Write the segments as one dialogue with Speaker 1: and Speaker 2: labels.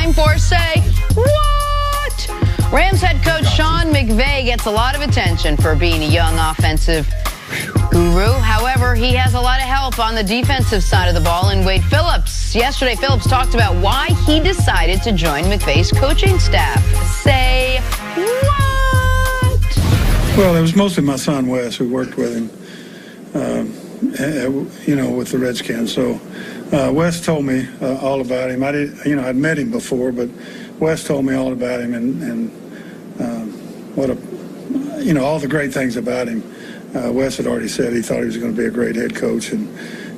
Speaker 1: time for Say What? Rams head coach Sean McVay gets a lot of attention for being a young offensive guru. However, he has a lot of help on the defensive side of the ball in Wade Phillips. Yesterday, Phillips talked about why he decided to join McVay's coaching staff. Say what?
Speaker 2: Well, it was mostly my son Wes who worked with him, with the Redskins. So Wes told me all about him. I'd met him before, but Wes told me all about him and all the great things about him. Wes had already said he thought he was going to be a great head coach, and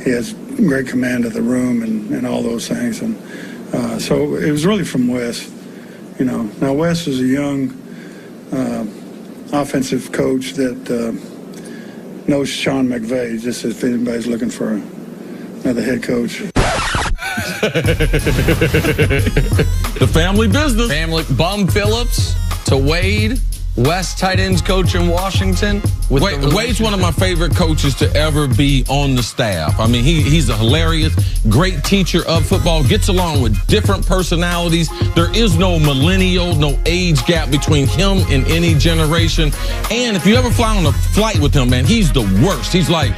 Speaker 2: he has great command of the room and all those things. And so it was really from Wes. Now Wes is a young offensive coach that knows Sean McVay, just if anybody's looking for another head coach.
Speaker 3: The family business.
Speaker 4: Bum Phillips to Wade. West tight ends coach in Washington.
Speaker 3: Wade's one of my favorite coaches to ever be on the staff. I mean, he's a hilarious, great teacher of football, gets along with different personalities. There is no millennial, no age gap between him and any generation. And if you ever fly on a flight with him, man, he's the worst. He's like,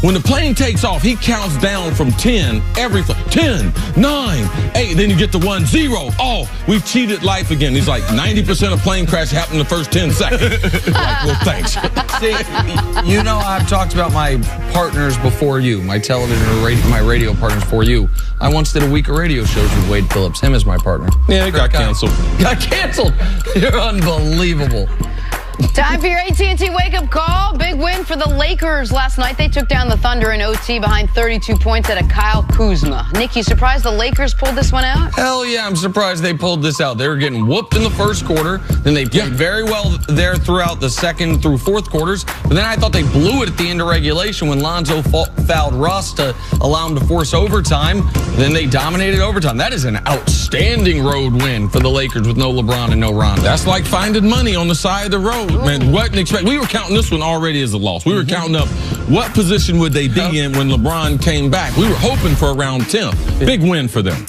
Speaker 3: when the plane takes off, he counts down from 10, everything. 10, 9, 8, then you get to 1, 0. Oh, we've cheated life again. He's like, 90% of plane crash happened the first 10 seconds. Like, well, thanks.
Speaker 4: See, I've talked about my partners before you, my television or my radio partners before you. I once did a week of radio shows with Wade Phillips. Him as my partner.
Speaker 3: Yeah, it got canceled.
Speaker 4: Got canceled. You're unbelievable.
Speaker 1: Time for your AT&T wake-up call. Big win for the Lakers last night. They took down the Thunder in OT behind 32 points at a Kyle Kuzma. Nick, you surprised the Lakers pulled this one out?
Speaker 4: Hell yeah, I'm surprised they pulled this out. They were getting whooped in the first quarter. Then they played very well there throughout the second through fourth quarters. But then I thought they blew it at the end of regulation when Lonzo fouled Russ to allow him to force overtime. Then they dominated overtime. That is an outstanding road win for the Lakers with no LeBron and no Rondo.
Speaker 3: That's like finding money on the side of the road. Man, wasn't expect. We were counting this one already as a loss. We were counting up what position would they be in when LeBron came back. We were hoping for around 10th. Big win for them.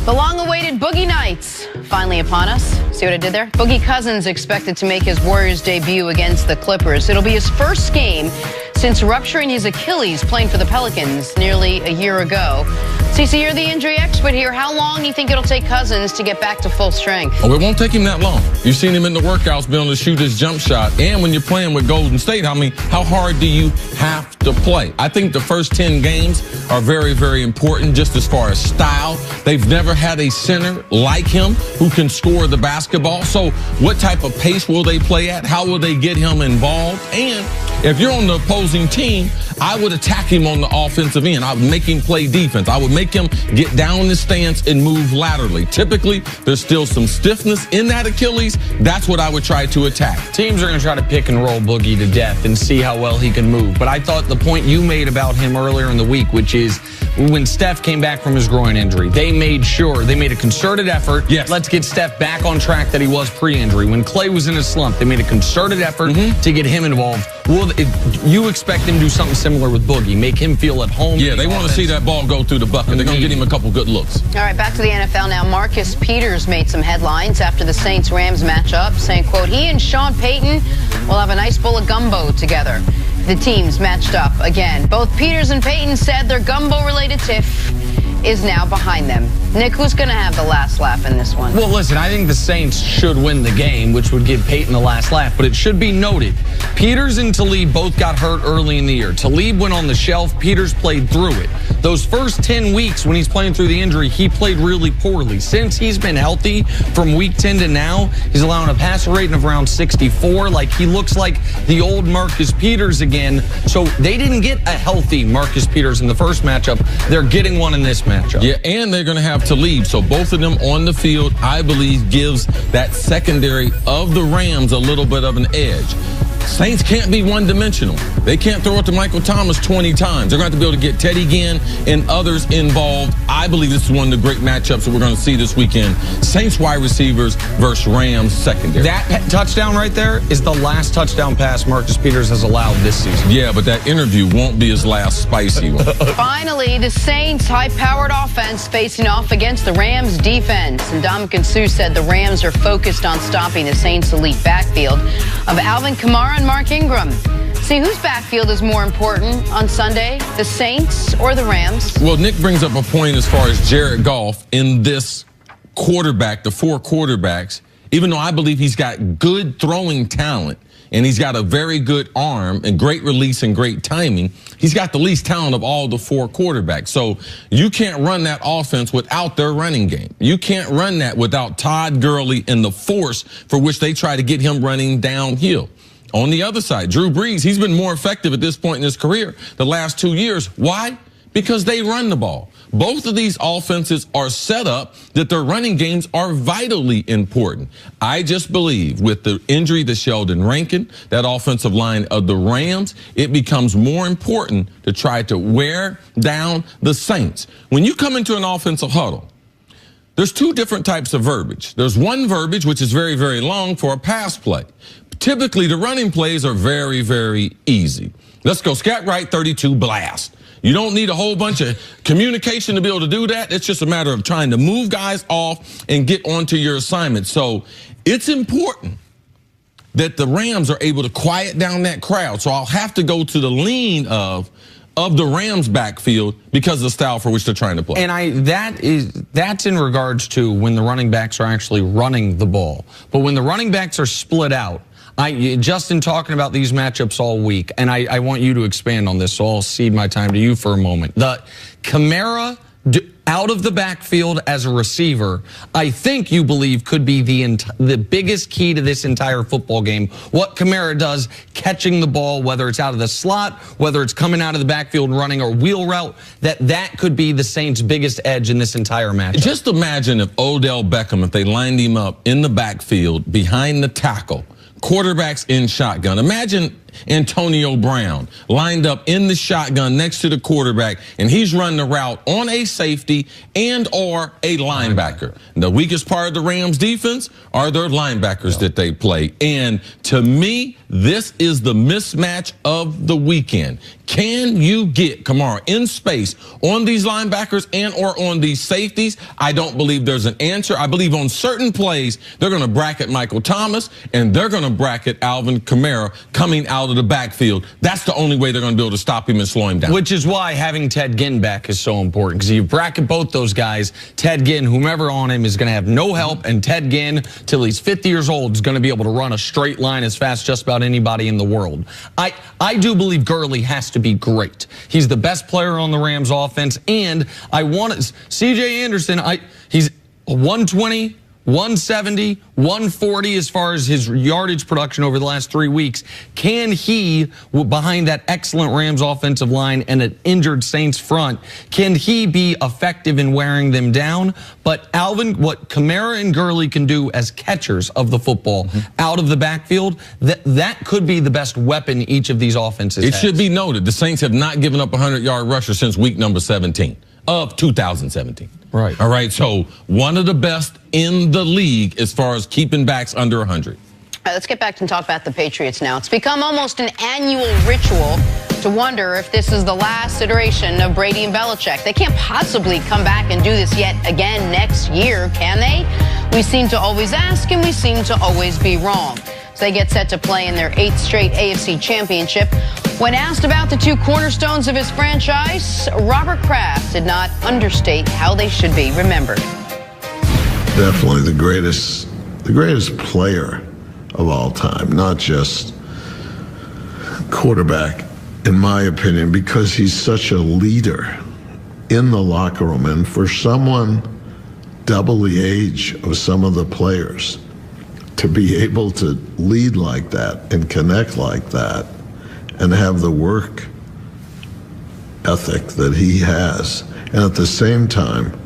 Speaker 1: The long-awaited Boogie Nights finally upon us. See what I did there? Boogie Cousins expected to make his Warriors debut against the Clippers. It'll be his first game since rupturing his Achilles playing for the Pelicans nearly a year ago. CC, you're the injury expert here. How long do you think it'll take Cousins to get back to full strength?
Speaker 3: Oh, it won't take him that long. You've seen him in the workouts be able to shoot his jump shot. And when you're playing with Golden State, how hard do you have to play? I think the first 10 games are very, very important just as far as style. They've never had a center like him who can score the basketball. So what type of pace will they play at? How will they get him involved? And if you're on the opposing team, I would attack him on the offensive end. I would make him play defense. I would make him get down in the stance and move laterally. Typically, there's still some stiffness in that Achilles. That's what I would try to attack.
Speaker 4: Teams are going to try to pick and roll Boogie to death and see how well he can move. But I thought the point you made about him earlier in the week, which is when Steph came back from his groin injury, they made a concerted effort.
Speaker 3: Yes.
Speaker 4: Let's get Steph back on track that he was pre-injury. When Clay was in a slump, they made a concerted effort to get him involved. Well, you expect him to do something similar with Boogie, make him feel at home.
Speaker 3: Yeah, they want to see that ball go through the bucket. They're going to get him a couple good looks.
Speaker 1: All right, back to the NFL now. Marcus Peters made some headlines after the Saints-Rams matchup, saying, quote, he and Sean Payton will have a nice bowl of gumbo together. The teams matched up again. Both Peters and Payton said their gumbo-related tiff is now behind them. Nick, who's going to have the last laugh in this one?
Speaker 4: Well, listen, I think the Saints should win the game, which would give Peyton the last laugh. But it should be noted, Peters and Talib both got hurt early in the year. Talib went on the shelf. Peters played through it. Those first 10 weeks when he's playing through the injury, he played really poorly. Since he's been healthy from week 10 to now, he's allowing a passer rating of around 64. Like, he looks like the old Marcus Peters again. So they didn't get a healthy Marcus Peters in the first matchup. They're getting one in this matchup.
Speaker 3: Yeah, and they're going to have Talib. So both of them on the field, I believe, gives that secondary of the Rams a little bit of an edge. Saints can't be one-dimensional. They can't throw it to Michael Thomas 20 times. They're going to have to be able to get Teddy Ginn and others involved. I believe this is one of the great matchups that we're going to see this weekend. Saints wide receivers versus Rams secondary.
Speaker 4: That touchdown right there is the last touchdown pass Marcus Peters has allowed this season.
Speaker 3: Yeah, but that interview won't be his last spicy one.
Speaker 1: Finally, the Saints' high-powered offense facing off against the Rams' defense. And Dominican Sue said the Rams are focused on stopping the Saints' elite backfield of Alvin Kamara and Mark Ingram. See, whose backfield is more important on Sunday, the Saints or the Rams?
Speaker 3: Well, Nick brings up a point as far as Jared Goff in this quarterback, the 4 quarterbacks, even though I believe he's got good throwing talent and he's got a very good arm and great release and great timing, he's got the least talent of all the 4 quarterbacks. So you can't run that offense without their running game. You can't run that without Todd Gurley and the force for which they try to get him running downhill. On the other side, Drew Brees, he's been more effective at this point in his career the last 2 years. Why? Because they run the ball. Both of these offenses are set up that their running games are vitally important. I just believe with the injury to Sheldon Rankin, that offensive line of the Rams, it becomes more important to try to wear down the Saints. When you come into an offensive huddle, there's 2 different types of verbiage. There's one verbiage, which is very, very long for a pass play. Typically, the running plays are very, very easy. Let's go scat right 32 blast. You don't need a whole bunch of communication to be able to do that. It's just a matter of trying to move guys off and get onto your assignment. So it's important that the Rams are able to quiet down that crowd. So I'll have to go to the lean of the Rams backfield because of the style for which they're trying to play.
Speaker 4: And that's in regards to when the running backs are actually running the ball. But when the running backs are split out, Justin talking about these matchups all week, and I want you to expand on this, so I'll cede my time to you for a moment. The Kamara out of the backfield as a receiver, I think you believe could be the biggest key to this entire football game. What Kamara does, catching the ball, whether it's out of the slot, whether it's coming out of the backfield and running or wheel route, that could be the Saints' biggest edge in this entire matchup.
Speaker 3: Just imagine if Odell Beckham, if they lined him up in the backfield behind the tackle, quarterbacks in shotgun. Imagine Antonio Brown lined up in the shotgun next to the quarterback, and he's running the route on a safety and or a linebacker. The weakest part of the Rams defense are their linebackers that they play. And to me, this is the mismatch of the weekend. Can you get Kamara in space on these linebackers and or on these safeties? I don't believe there's an answer. I believe on certain plays, they're going to bracket Michael Thomas and they're going to bracket Alvin Kamara coming out of the backfield. That's the only way they're going to be able to stop him and slow him down.
Speaker 4: Which is why having Ted Ginn back is so important, because you bracket both those guys. Ted Ginn, whomever on him, is going to have no help, and Ted Ginn, till he's 50 years old, is going to be able to run a straight line as fast as just about anybody in the world. I do believe Gurley has to be great. He's the best player on the Rams offense, and I want to, C.J. Anderson, he's 120, 170, 140 as far as his yardage production over the last 3 weeks. Can he, behind that excellent Rams offensive line and an injured Saints front, can he be effective in wearing them down? But Alvin, what Kamara and Gurley can do as catchers of the football out of the backfield, that could be the best weapon each of these offenses has.
Speaker 3: It should be noted, the Saints have not given up a 100-yard rusher since week number 17 of 2017.
Speaker 4: Right.
Speaker 3: All right, so one of the best in the league as far as keeping backs under 100.
Speaker 1: Let's get back and talk about the Patriots now. It's become almost an annual ritual to wonder if this is the last iteration of Brady and Belichick. They can't possibly come back and do this yet again next year, can they? We seem to always ask, and we seem to always be wrong. So they get set to play in their 8th straight AFC Championship. When asked about the 2 cornerstones of his franchise, Robert Kraft did not understate how they should be remembered.
Speaker 5: Definitely the greatest player of all time, not just quarterback, in my opinion, because he's such a leader in the locker room. And for someone double the age of some of the players to be able to lead like that and connect like that and have the work ethic that he has, and at the same time,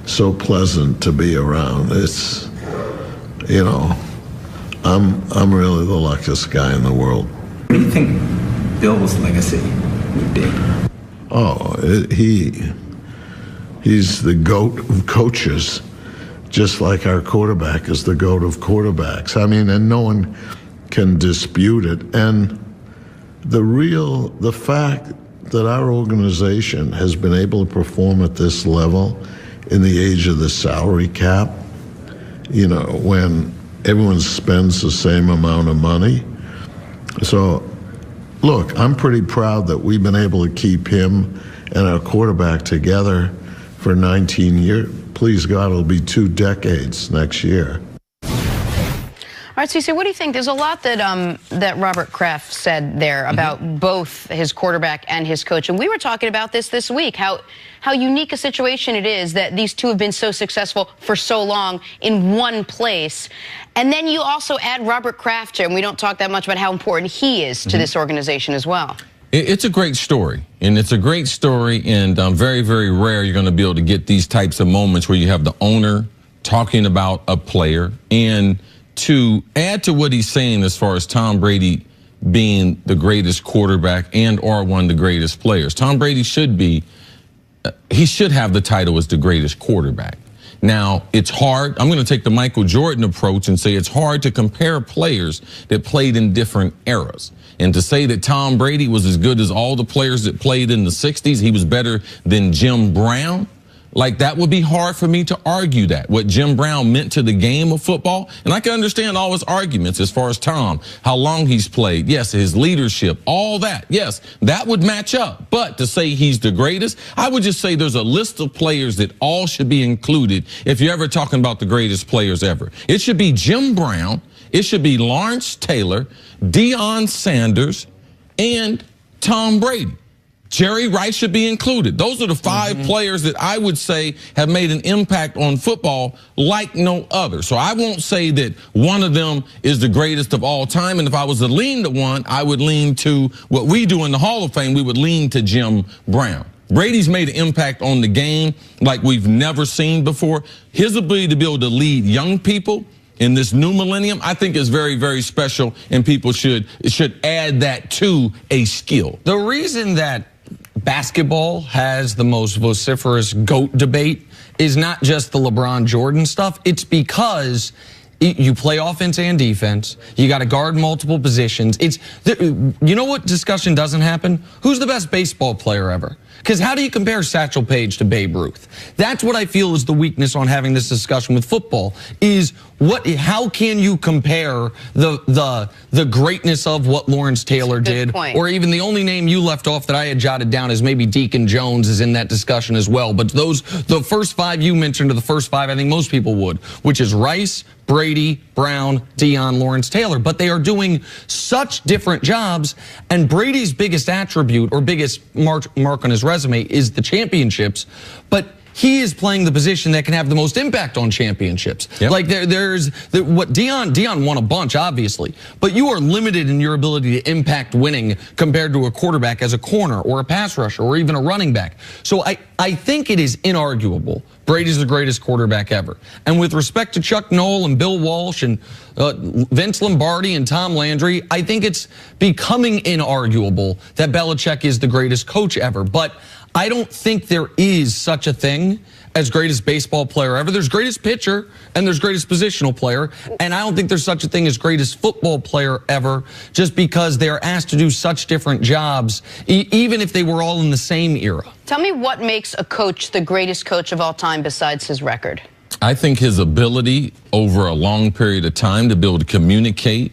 Speaker 5: so pleasant to be around. It's, you know, I'm really the luckiest guy in the world.
Speaker 6: What do you think Bill's legacy would be?
Speaker 5: Oh, he's the GOAT of coaches, just like our quarterback is the GOAT of quarterbacks. I mean, and no one can dispute it. And the fact that our organization has been able to perform at this level in the age of the salary cap, you know, when everyone spends the same amount of money. So, look, I'm pretty proud that we've been able to keep him and our quarterback together for 19 years. Please God, it'll be 2 decades next year.
Speaker 1: All right, Cece, what do you think? There's a lot that Robert Kraft said there about both his quarterback and his coach. And we were talking about this week, how unique a situation it is that these two have been so successful for so long in one place. And then you also add Robert Kraft here, and we don't talk that much about how important he is to this organization as well.
Speaker 3: It's a great story, and it's a great story, and very, very rare you're going to be able to get these types of moments where you have the owner talking about a player. And to add to what he's saying as far as Tom Brady being the greatest quarterback and or one of the greatest players, Tom Brady should have the title as the greatest quarterback. Now, it's hard. I'm going to take the Michael Jordan approach and say it's hard to compare players that played in different eras. And to say that Tom Brady was as good as all the players that played in the 60s, he was better than Jim Brown, like that would be hard for me to argue that, what Jim Brown meant to the game of football. And I can understand all his arguments as far as Tom, how long he's played, yes, his leadership, all that, yes, that would match up. But to say he's the greatest, I would just say there's a list of players that all should be included if you're ever talking about the greatest players ever. It should be Jim Brown, it should be Lawrence Taylor, Deion Sanders, and Tom Brady. Jerry Wright should be included. Those are the 5 players that I would say have made an impact on football like no other. So I won't say that one of them is the greatest of all time. And if I was to lean to one, I would lean to what we do in the Hall of Fame. We would lean to Jim Brown. Brady's made an impact on the game like we've never seen before. His ability to be able to lead young people in this new millennium, I think is very, very special, and people should add that to a skill.
Speaker 4: The reason that basketball has the most vociferous GOAT debate is not just the LeBron Jordan stuff. It's because you play offense and defense. You got to guard multiple positions. You know what discussion doesn't happen? Who's the best baseball player ever? Because how do you compare Satchel Paige to Babe Ruth? That's what I feel is the weakness on having this discussion with football, is how can you compare the greatness of what Lawrence Taylor did, or even the only name you left off that I had jotted down is maybe Deacon Jones is in that discussion as well. But the first 5 you mentioned are the first 5 I think most people would, which is Rice, Brady, Brown, Deion, Lawrence Taylor. But they are doing such different jobs, and Brady's biggest attribute or biggest mark on his resume is the championships, but he is playing the position that can have the most impact on championships. Yep. Like there's what Deion won a bunch, obviously, but you are limited in your ability to impact winning compared to a quarterback as a corner or a pass rusher or even a running back. So I think it is inarguable Brady's the greatest quarterback ever. And with respect to Chuck Noll and Bill Walsh and Vince Lombardi and Tom Landry, I think it's becoming inarguable that Belichick is the greatest coach ever. But I don't think there is such a thing as greatest baseball player ever. There's greatest pitcher and there's greatest positional player. And I don't think there's such a thing as greatest football player ever, just because they're asked to do such different jobs, even if they were all in the same era.
Speaker 1: Tell me what makes a coach the greatest coach of all time besides his record.
Speaker 3: I think his ability over a long period of time to be able to communicate.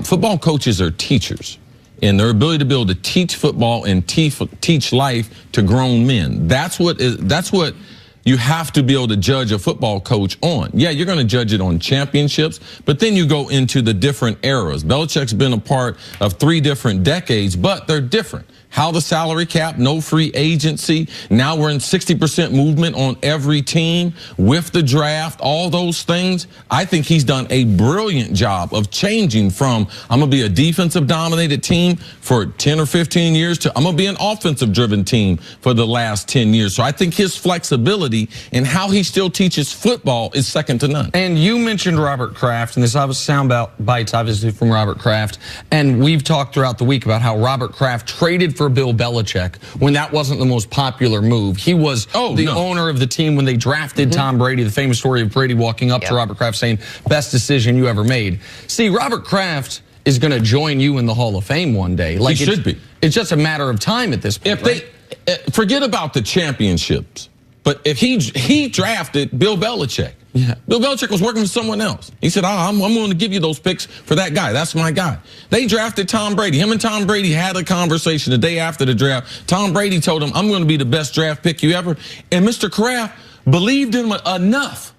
Speaker 3: Football coaches are teachers. And their ability to be able to teach football and teach life to grown men. That's what you have to be able to judge a football coach on. Yeah, you're going to judge it on championships, but then you go into the different eras. Belichick's been a part of 3 different decades, but they're different. How the salary cap, no free agency. Now we're in 60% movement on every team with the draft, all those things. I think he's done a brilliant job of changing from I'm going to be a defensive dominated team for 10 or 15 years to I'm going to be an offensive driven team for the last 10 years. So I think his flexibility ability and how he still teaches football is second to none.
Speaker 4: And you mentioned Robert Kraft, and this sound bites obviously from Robert Kraft, and we've talked throughout the week about how Robert Kraft traded for Bill Belichick when that wasn't the most popular move. He was the owner of the team when they drafted Tom Brady, the famous story of Brady walking up to Robert Kraft saying, best decision you ever made. See, Robert Kraft is going to join you in the Hall of Fame one day. Like,
Speaker 3: he should be.
Speaker 4: It's just a matter of time at this point.
Speaker 3: If they forget about the championships, but if he drafted Bill Belichick. Yeah. Bill Belichick was working for someone else. He said, I'm going to give you those picks for that guy. That's my guy. They drafted Tom Brady. Him and Tom Brady had a conversation the day after the draft. Tom Brady told him, I'm going to be the best draft pick you ever. And Mr. Kraft believed in him enough,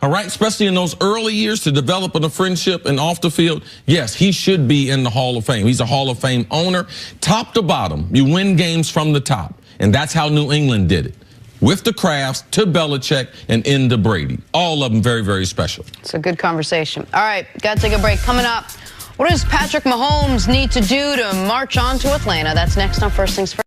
Speaker 3: all right, especially in those early years to develop a friendship and off the field. Yes, he should be in the Hall of Fame. He's a Hall of Fame owner. Top to bottom, you win games from the top. And that's how New England did it. With the Krafts to Belichick and into Brady. All of them very, very special.
Speaker 1: It's a good conversation. All right, got to take a break. Coming up, what does Patrick Mahomes need to do to march on to Atlanta? That's next on First Things First.